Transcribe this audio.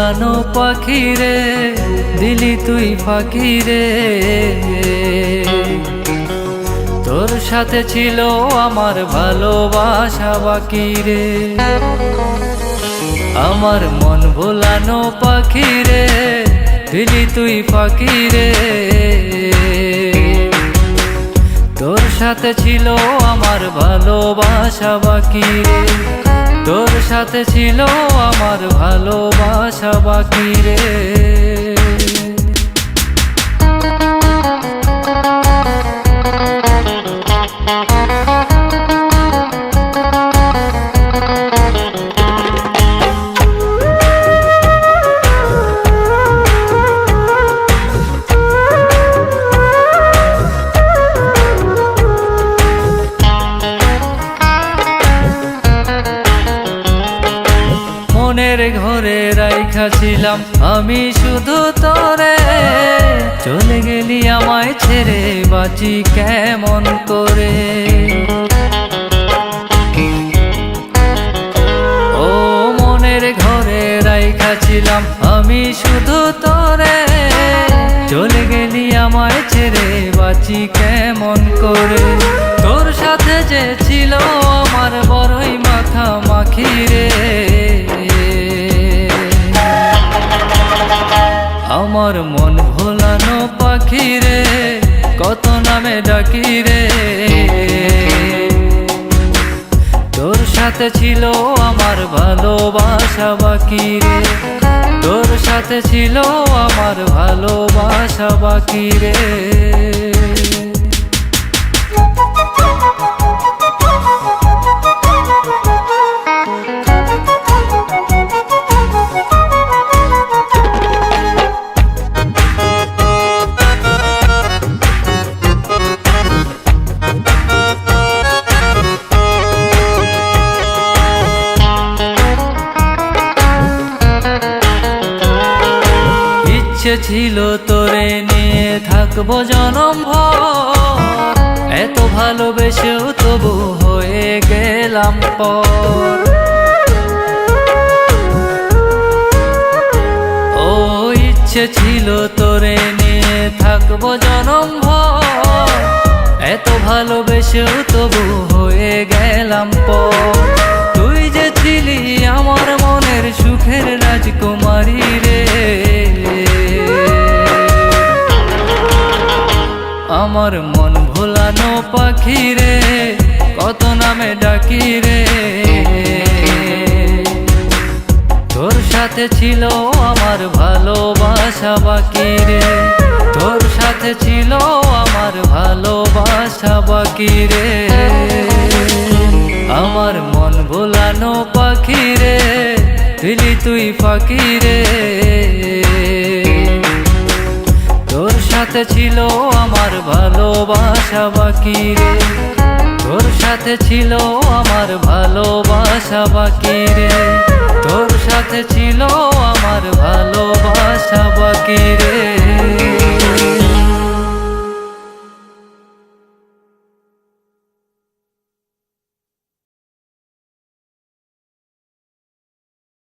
ভোলানো পাখি রে, দিলি তুই ফাঁকি রে। তোর সাথে ছিল আমার ভালোবাসা বাকি রে। আমার মন ভোলানো পাখি রে, দিলি তুই ফাঁকি রে। তোর সাথে ছিল আমার ভালোবাসা বাকি রে। তোর সাথে ছিল আমার ভালোবাসা বাকি রে। মনের ঘরে রাইখা ছিলাম আমি শুধু তোরে, চলে গেলি আমায় ছেড়ে বাঁচি কেমন করে। ও মনের ঘরে রাইখা ছিলাম আমি শুধু তোরে, চলে গেলি আমায় ছেড়ে বাঁচি কেমন করে। তোর সাথে যে ছিল আমার বড়ই মাখামাখি রে। আমার মন ভোলানো পাখি রে, কত নামে ডাকি রে। তোর সাথে ছিল আমার ভালোবাসা বাকি রে। তোর সাথে ছিল আমার ভালোবাসা বাকি রে। ইচ্ছে ছিল তোরে নিয়ে থাকবো জনম ভর, এত ভালোবেসেও তবু হয়ে গেলাম পর। ও ইচ্ছে ছিল তোরে নিয়ে থাকবো জনম ভর, এত ভালোবেসেও তবু হয়ে গেলাম পর। তুই যে ছিলি আমার মনের সুখের রাজকুমারী রে। আমার মন ভোলানো পাখি রে, কত নামে ডাকি রে। তোর সাথে ছিল আমার ভালোবাসা বাকি রে। তোর সাথে ছিল আমার ভালোবাসা বাকি রে। আমার মন ভোলানো পাখি রে, দিলি তুই ফাঁকি রে। তোর সাথে ছিল আমার ভালোবাসা বাকি রে। তোর সাথে ছিল আমার ভালোবাসা বাকি রে। তোর সাথে ছিল আমার ভালোবাসা বাকি।